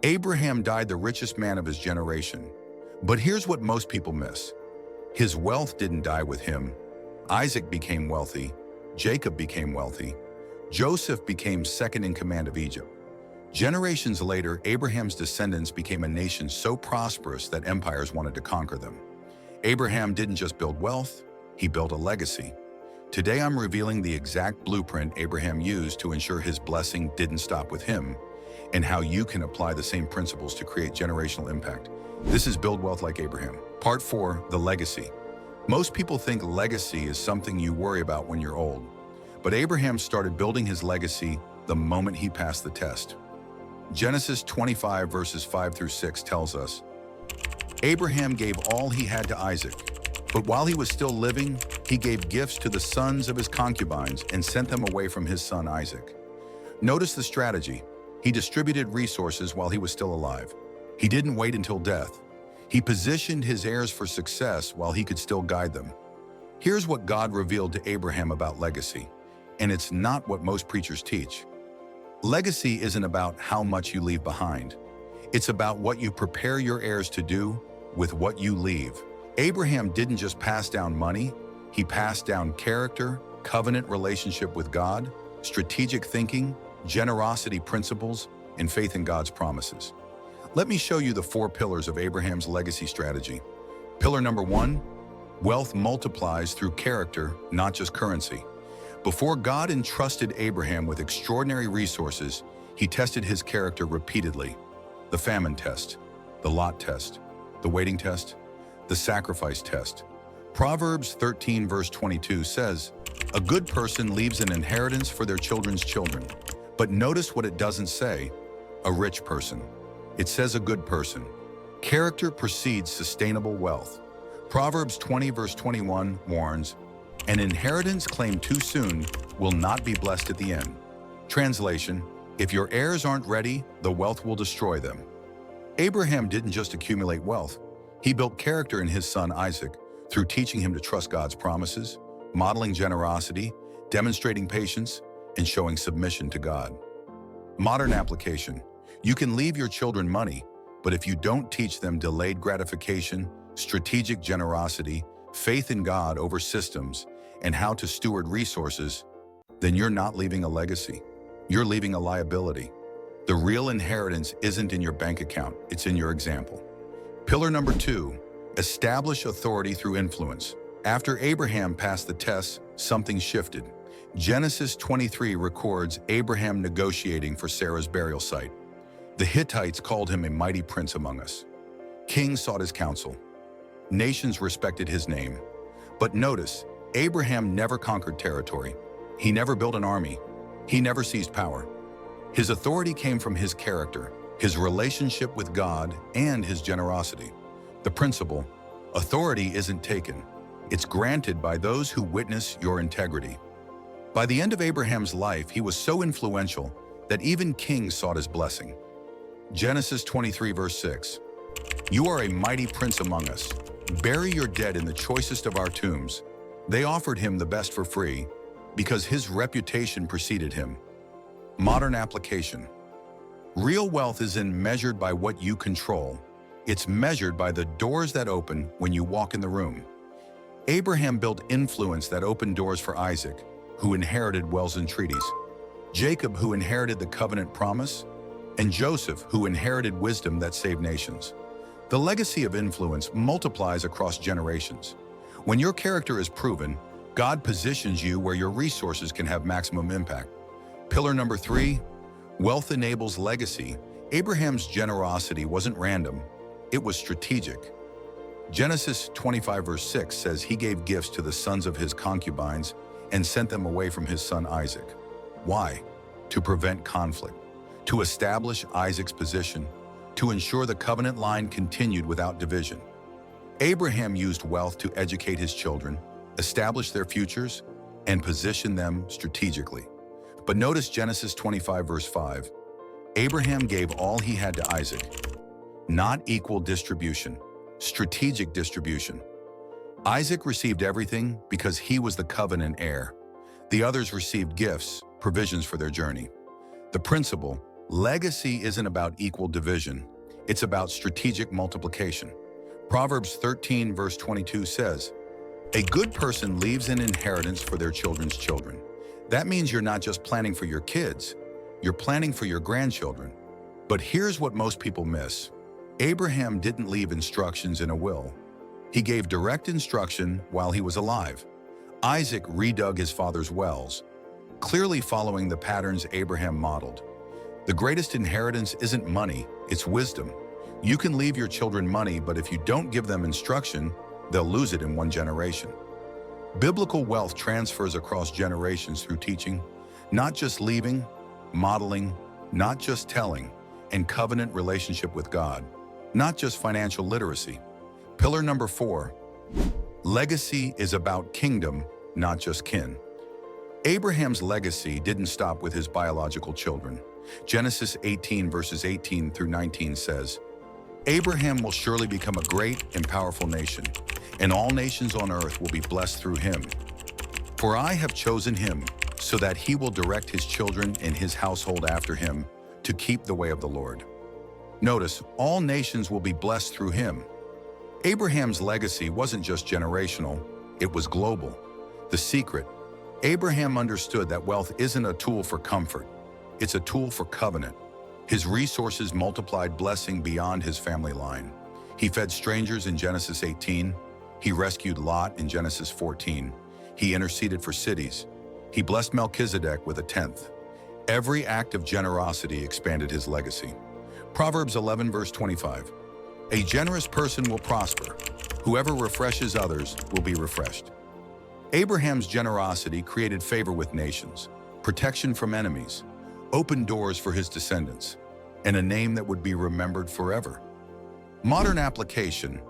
Abraham died the richest man of his generation. But here's what most people miss. His wealth didn't die with him. Isaac became wealthy. Jacob became wealthy. Joseph became second in command of Egypt. Generations later, Abraham's descendants became a nation so prosperous that empires wanted to conquer them. Abraham didn't just build wealth, he built a legacy. Today I'm revealing the exact blueprint Abraham used to ensure his blessing didn't stop with him, and how you can apply the same principles to create generational impact. This is Build Wealth Like Abraham. Part 4, the legacy. Most people think legacy is something you worry about when you're old. But Abraham started building his legacy the moment he passed the test. Genesis 25 verses 5 through 6 tells us, Abraham gave all he had to Isaac, but while he was still living, he gave gifts to the sons of his concubines and sent them away from his son Isaac. Notice the strategy. He distributed resources while he was still alive. He didn't wait until death. He positioned his heirs for success while he could still guide them. Here's what God revealed to Abraham about legacy, and it's not what most preachers teach. Legacy isn't about how much you leave behind. It's about what you prepare your heirs to do with what you leave. Abraham didn't just pass down money, he passed down character, covenant relationship with God, strategic thinking, generosity principles, and faith in God's promises. Let me show you the 4 pillars of Abraham's legacy strategy. Pillar number 1, wealth multiplies through character, not just currency. Before God entrusted Abraham with extraordinary resources, he tested his character repeatedly. The famine test, the Lot test, the waiting test, the sacrifice test. Proverbs 13 verse 22 says, a good person leaves an inheritance for their children's children. But notice what it doesn't say, a rich person. It says a good person. Character precedes sustainable wealth. Proverbs 20 verse 21 warns, an inheritance claimed too soon will not be blessed at the end. Translation, if your heirs aren't ready, the wealth will destroy them. Abraham didn't just accumulate wealth. He built character in his son Isaac through teaching him to trust God's promises, modeling generosity, demonstrating patience, and showing submission to God. Modern application. You can leave your children money, but if you don't teach them delayed gratification, strategic generosity, faith in God over systems, and how to steward resources, then you're not leaving a legacy. You're leaving a liability. The real inheritance isn't in your bank account, it's in your example. Pillar number 2, establish authority through influence. After Abraham passed the test, something shifted. Genesis 23 records Abraham negotiating for Sarah's burial site. The Hittites called him a mighty prince among us. Kings sought his counsel. Nations respected his name. But notice, Abraham never conquered territory. He never built an army. He never seized power. His authority came from his character, his relationship with God, and his generosity. The principle, authority isn't taken. It's granted by those who witness your integrity. By the end of Abraham's life, he was so influential that even kings sought his blessing. Genesis 23 verse 6. You are a mighty prince among us. Bury your dead in the choicest of our tombs. They offered him the best for free because his reputation preceded him. Modern application. Real wealth isn't measured by what you control. It's measured by the doors that open when you walk in the room. Abraham built influence that opened doors for Isaac, who inherited wells and treaties, Jacob, who inherited the covenant promise, and Joseph, who inherited wisdom that saved nations. The legacy of influence multiplies across generations. When your character is proven, God positions you where your resources can have maximum impact. Pillar number 3, wealth enables legacy. Abraham's generosity wasn't random, it was strategic. Genesis 25 verse 6 says he gave gifts to the sons of his concubines and sent them away from his son Isaac. Why? To prevent conflict, to establish Isaac's position, to ensure the covenant line continued without division. Abraham used wealth to educate his children, establish their futures, and position them strategically. But notice Genesis 25 verse 5. Abraham gave all he had to Isaac. Not equal distribution, strategic distribution. Isaac received everything because he was the covenant heir. The others received gifts, provisions for their journey. The principle, Legacy isn't about equal division. It's about strategic multiplication. Proverbs 13 verse 22 says, "A good person leaves an inheritance for their children's children." That means you're not just planning for your kids, you're planning for your grandchildren. But here's what most people miss. Abraham didn't leave instructions in a will. He gave direct instruction while he was alive. Isaac redug his father's wells, clearly following the patterns Abraham modeled. The greatest inheritance isn't money, it's wisdom. You can leave your children money, but if you don't give them instruction, they'll lose it in one generation. Biblical wealth transfers across generations through teaching, not just leaving, modeling, not just telling, and covenant relationship with God, not just financial literacy. Pillar number 4, legacy is about kingdom, not just kin. Abraham's legacy didn't stop with his biological children. Genesis 18 verses 18 through 19 says, "Abraham will surely become a great and powerful nation, and all nations on earth will be blessed through him. For I have chosen him, so that he will direct his children and his household after him to keep the way of the Lord." Notice, all nations will be blessed through him. Abraham's legacy wasn't just generational, it was global. The secret: Abraham understood that wealth isn't a tool for comfort, it's a tool for covenant. His resources multiplied blessing beyond his family line. He fed strangers in Genesis 18. He rescued Lot in Genesis 14. He interceded for cities. He blessed Melchizedek with a tenth. Every act of generosity expanded his legacy. Proverbs 11 verse 25. "A generous person will prosper. Whoever refreshes others will be refreshed." Abraham's generosity created favor with nations, protection from enemies, opened doors for his descendants, and a name that would be remembered forever. Modern application: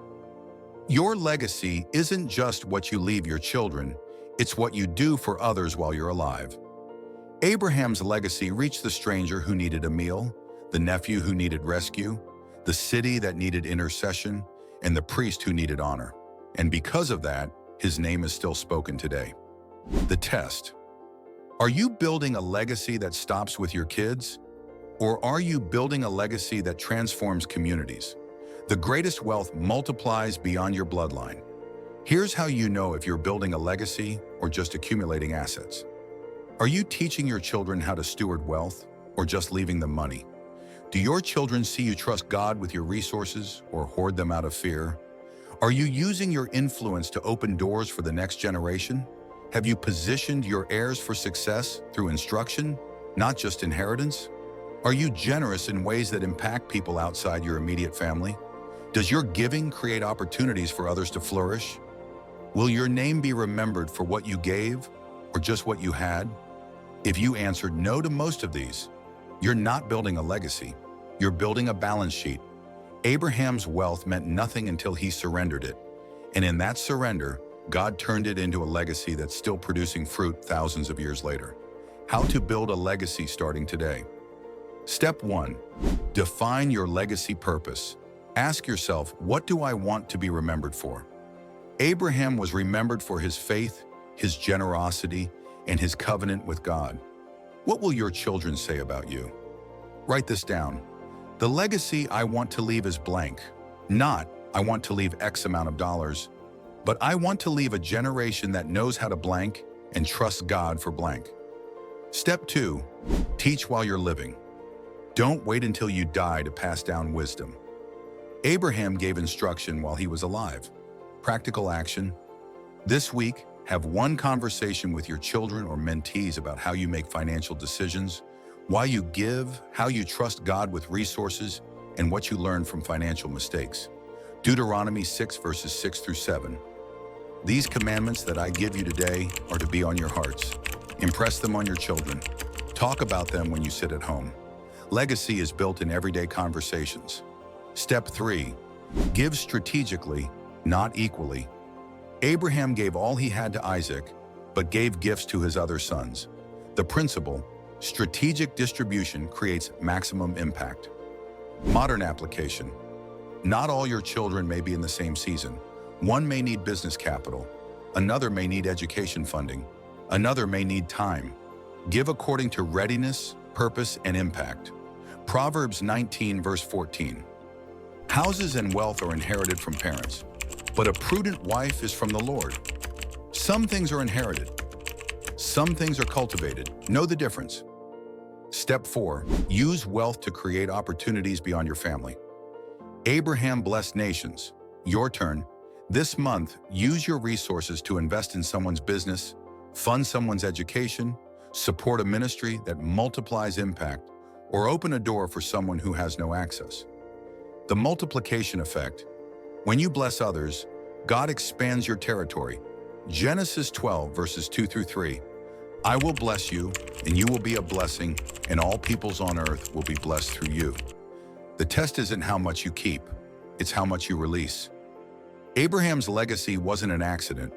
your legacy isn't just what you leave your children, it's what you do for others while you're alive. Abraham's legacy reached the stranger who needed a meal, the nephew who needed rescue, the city that needed intercession, and the priest who needed honor. And because of that, his name is still spoken today. The test: are you building a legacy that stops with your kids? Or are you building a legacy that transforms communities? The greatest wealth multiplies beyond your bloodline. Here's how you know if you're building a legacy or just accumulating assets. Are you teaching your children how to steward wealth or just leaving them money? Do your children see you trust God with your resources or hoard them out of fear? Are you using your influence to open doors for the next generation? Have you positioned your heirs for success through instruction, not just inheritance? Are you generous in ways that impact people outside your immediate family? Does your giving create opportunities for others to flourish? Will your name be remembered for what you gave or just what you had? If you answered no to most of these, you're not building a legacy. You're building a balance sheet. Abraham's wealth meant nothing until he surrendered it. And in that surrender, God turned it into a legacy that's still producing fruit thousands of years later. How to build a legacy starting today. Step 1. Define your legacy purpose. Ask yourself, what do I want to be remembered for? Abraham was remembered for his faith, his generosity, and his covenant with God. What will your children say about you? Write this down. The legacy I want to leave is blank. Not, I want to leave X amount of dollars, but I want to leave a generation that knows how to blank and trusts God for blank. Step 2. Teach while you're living. Don't wait until you die to pass down wisdom. Abraham gave instruction while he was alive. Practical action. This week, have one conversation with your children or mentees about how you make financial decisions, why you give, how you trust God with resources, and what you learn from financial mistakes. Deuteronomy 6 verses 6 through 7. These commandments that I give you today are to be on your hearts. Impress them on your children. Talk about them when you sit at home. Legacy is built in everyday conversations. Step 3. Give strategically, not equally. Abraham gave all he had to Isaac, but gave gifts to his other sons. The principle: strategic distribution creates maximum impact. Modern application. Not all your children may be in the same season. One may need business capital. Another may need education funding. Another may need time. Give according to readiness, purpose, and impact. Proverbs 19, verse 14. Houses and wealth are inherited from parents, but a prudent wife is from the Lord. Some things are inherited. Some things are cultivated. Know the difference. Step 4. Use wealth to create opportunities beyond your family. Abraham blessed nations. Your turn. This month, use your resources to invest in someone's business, fund someone's education, support a ministry that multiplies impact, or open a door for someone who has no access. The multiplication effect. When you bless others, God expands your territory. Genesis 12, verses 2 through 3. I will bless you, and you will be a blessing, and all peoples on earth will be blessed through you. The test isn't how much you keep, it's how much you release. Abraham's legacy wasn't an accident.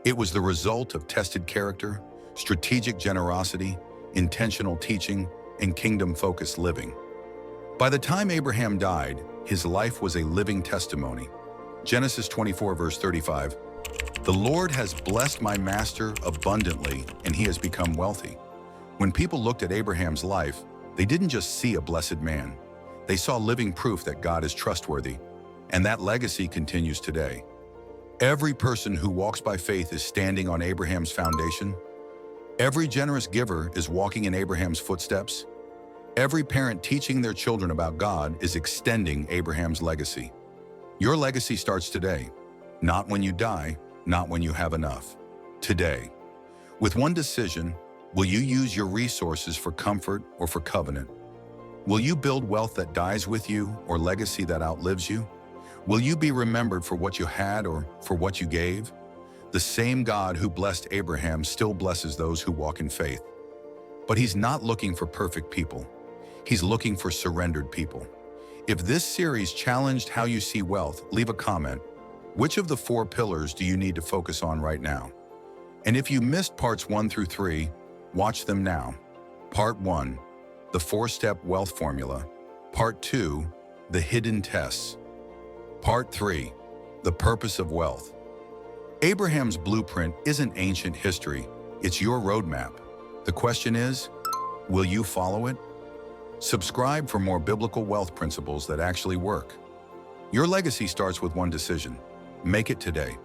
It was the result of tested character, strategic generosity, intentional teaching, and kingdom-focused living. By the time Abraham died, his life was a living testimony. Genesis 24, verse 35. The Lord has blessed my master abundantly, and he has become wealthy. When people looked at Abraham's life, they didn't just see a blessed man. They saw living proof that God is trustworthy, and that legacy continues today. Every person who walks by faith is standing on Abraham's foundation. Every generous giver is walking in Abraham's footsteps. Every parent teaching their children about God is extending Abraham's legacy. Your legacy starts today, not when you die, not when you have enough. Today. With one decision, will you use your resources for comfort or for covenant? Will you build wealth that dies with you or legacy that outlives you? Will you be remembered for what you had or for what you gave? The same God who blessed Abraham still blesses those who walk in faith. But he's not looking for perfect people. He's looking for surrendered people. If this series challenged how you see wealth, leave a comment. Which of the 4 pillars do you need to focus on right now? And if you missed parts 1 through 3, watch them now. Part 1, the 4-step wealth formula. Part 2, the hidden tests. Part 3, the purpose of wealth. Abraham's blueprint isn't ancient history, it's your roadmap. The question is, will you follow it? Subscribe for more biblical wealth principles that actually work. Your legacy starts with one decision. Make it today.